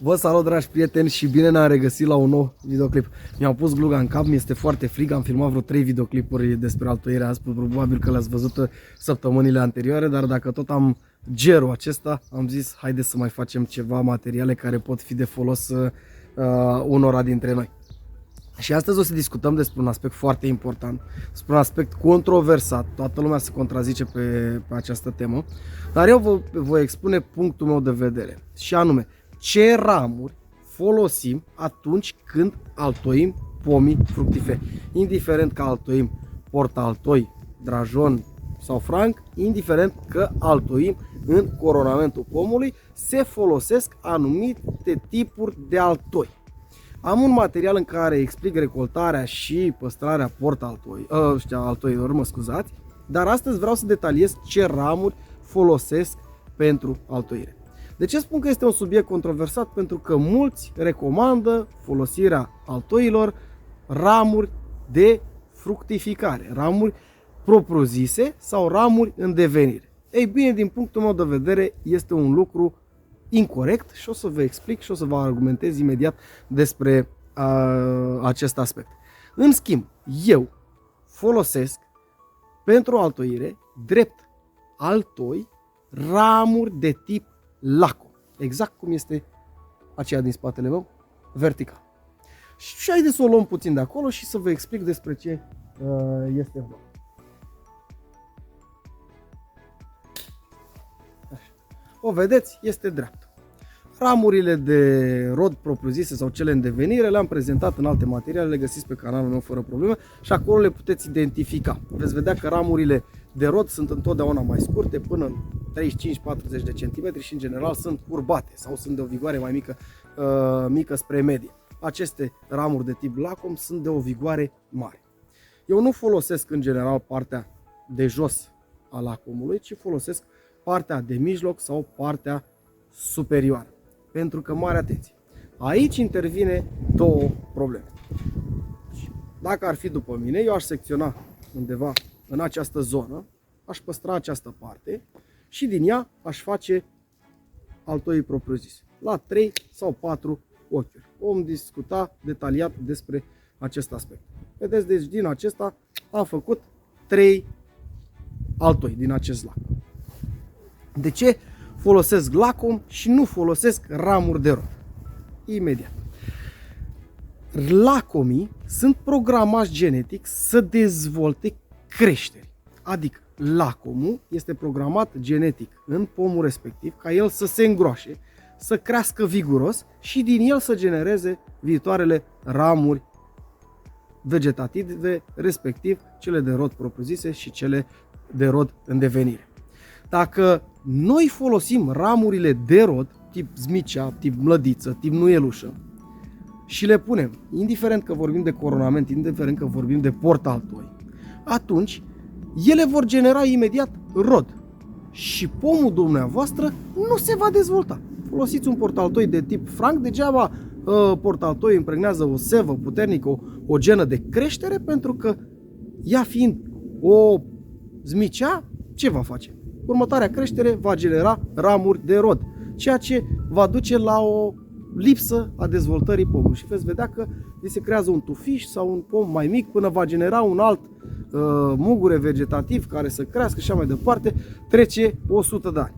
Vă salut, dragi prieteni, și bine ne-am regăsit la un nou videoclip. Mi-am pus gluga în cap, mi-este foarte frig, am filmat vreo 3 videoclipuri despre altoire azi, probabil că le-ați văzut săptămânile anterioare, dar dacă tot am gerul acesta, am zis haideți să mai facem ceva materiale care pot fi de folos unora dintre noi. Și astăzi o să discutăm despre un aspect foarte important, despre un aspect controversat, toată lumea se contrazice pe această temă, dar eu vă voi expune punctul meu de vedere, și anume, ce ramuri folosim atunci când altoim pomii fructiferi. Indiferent că altoim portaltoi, drajon sau franc, indiferent că altoim în coronamentul pomului, se folosesc anumite tipuri de altoi. Am un material în care explic recoltarea și păstrarea altoilor, mă scuzați, dar astăzi vreau să detaliez ce ramuri folosesc pentru altoire. De ce spun că este un subiect controversat? Pentru că mulți recomandă folosirea altoilor ramuri de fructificare, ramuri propriu-zise sau ramuri în devenire. Ei bine, din punctul meu de vedere, este un lucru incorect și o să vă explic și o să vă argumentez imediat despre acest aspect. În schimb, eu folosesc pentru altoire, drept altoi, ramuri de tip Lacom, exact cum este aceea din spatele meu, vertical. Și haideți să o luăm puțin de acolo și să vă explic despre ce este vorba. O vedeți? Este dreaptă. Ramurile de rod propriu-zise sau cele în devenire le-am prezentat în alte materiale, le găsiți pe canalul meu fără probleme și acolo le puteți identifica. Veți vedea că ramurile de rod sunt întotdeauna mai scurte, până în 35-40 de centimetri și în general sunt curbate sau sunt de o vigoare mai mică spre medie. Aceste ramuri de tip Lacom sunt de o vigoare mare. Eu nu folosesc în general partea de jos a Lacomului, ci folosesc partea de mijloc sau partea superioară. Pentru că, mare atenție, aici intervine două probleme. Dacă ar fi după mine, eu aș secționa undeva în această zonă, aș păstra această parte și din ea aș face altoii propriu-zise, la 3 sau 4 ochiuri. Vom discuta detaliat despre acest aspect. Vedeți, deci din acesta am făcut 3 altoi din acest lac. De ce folosesc Lacom și nu folosesc ramuri de rod? Imediat. Lacomii sunt programați genetic să dezvolte creșteri. Adică Lacomul este programat genetic în pomul respectiv ca el să se îngroașe, să crească viguros și din el să genereze viitoarele ramuri vegetative, respectiv cele de rod propriu-zise și cele de rod în devenire. Dacă noi folosim ramurile de rod, tip zmicea, tip mlădiță, tip nuielușă, și le punem, indiferent că vorbim de coronament, indiferent că vorbim de portaltoi, atunci ele vor genera imediat rod și pomul dumneavoastră nu se va dezvolta. Folosiți un portaltoi de tip franc, degeaba portaltoi impregnează o sevă puternică, o genă de creștere, pentru că ea fiind o zmicea, ce va face? Următoarea creștere va genera ramuri de rod, ceea ce va duce la o lipsă a dezvoltării pomului. Și veți vedea că se creează un tufiș sau un pom mai mic până va genera un alt mugure vegetativ care să crească și așa mai departe, trece 100 de ani.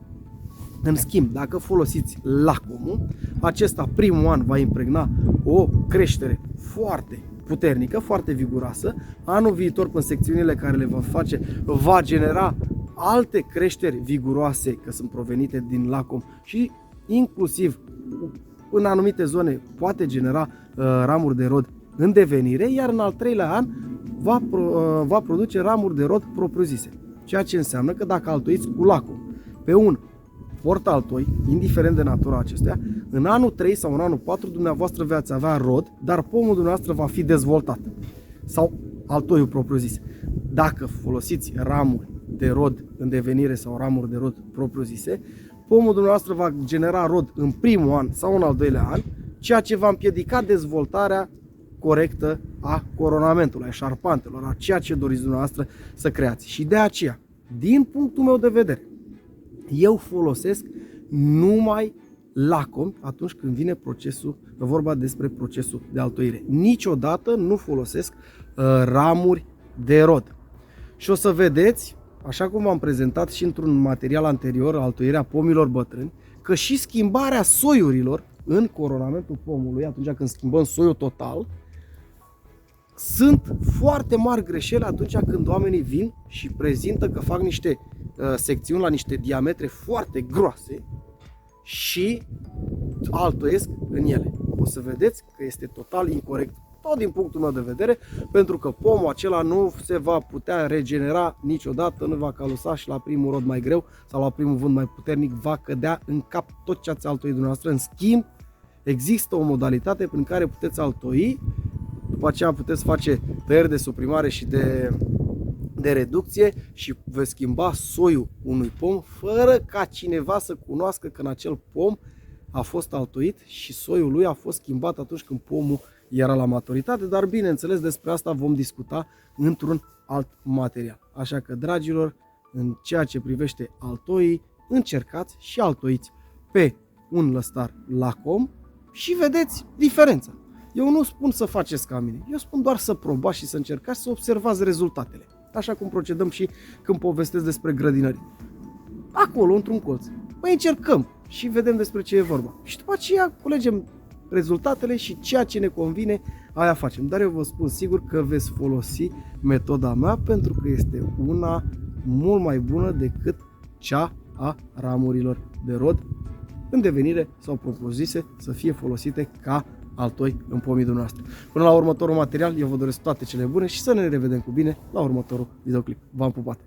În schimb, dacă folosiți Lacomul, acesta primul an va impregna o creștere foarte puternică, foarte viguroasă. Anul viitor, în secțiunile care le va face, va genera alte creșteri viguroase, că sunt provenite din Lacom și inclusiv în anumite zone poate genera ramuri de rod în devenire, iar în al treilea an va produce ramuri de rod propriu-zise. Ceea ce înseamnă că dacă altoiți cu Lacom pe un portaltoi, indiferent de natura acestuia, în anul 3 sau în anul 4 dumneavoastră veți avea rod, dar pomul dumneavoastră va fi dezvoltat. Sau altoiul propriu-zis. Dacă folosiți ramuri de rod în devenire sau ramuri de rod propriu-zise, pomul dumneavoastră va genera rod în primul an sau în al doilea an, ceea ce va împiedica dezvoltarea corectă a coronamentului, a șarpantelor, a ceea ce doriți dumneavoastră să creați. Și de aceea, din punctul meu de vedere, eu folosesc numai lacomi atunci când vine vorba despre procesul de altoire. Niciodată nu folosesc ramuri de rod. Și o să vedeți, așa cum am prezentat și într-un material anterior, altoirea pomilor bătrâni, că și schimbarea soiurilor în coronamentul pomului, atunci când schimbăm soiul total, sunt foarte mari greșeli atunci când oamenii vin și prezintă că fac niște secțiuni la niște diametre foarte groase și altoiesc în ele. O să vedeți că este total incorect, tot din punctul meu de vedere, pentru că pomul acela nu se va putea regenera niciodată, nu va calusa și la primul rod mai greu sau la primul vânt mai puternic va cădea în cap tot ce ați altoit dumneavoastră. În schimb, există o modalitate prin care puteți altoi, după aceea puteți face tăieri de suprimare și de reducție și veți schimba soiul unui pom fără ca cineva să cunoască că în acel pom a fost altoit și soiul lui a fost schimbat atunci când pomul era la maturitate, dar bineînțeles despre asta vom discuta într-un alt material. Așa că, dragilor, în ceea ce privește altoii, încercați și altoiți pe un lăstar lacom și vedeți diferența. Eu nu spun să faceți ca mine, eu spun doar să probați și să încercați să observați rezultatele. Așa cum procedăm și când povestesc despre grădinării. Acolo, într-un colț. Păi încercăm și vedem despre ce e vorba. Și după aceea culegem rezultatele și ceea ce ne convine, aia facem. Dar eu vă spun sigur că veți folosi metoda mea pentru că este una mult mai bună decât cea a ramurilor de rod în devenire sau propuse să fie folosite ca altoi în pomii dumneavoastră. Până la următorul material, eu vă doresc toate cele bune și să ne revedem cu bine la următorul videoclip. V-am pupat!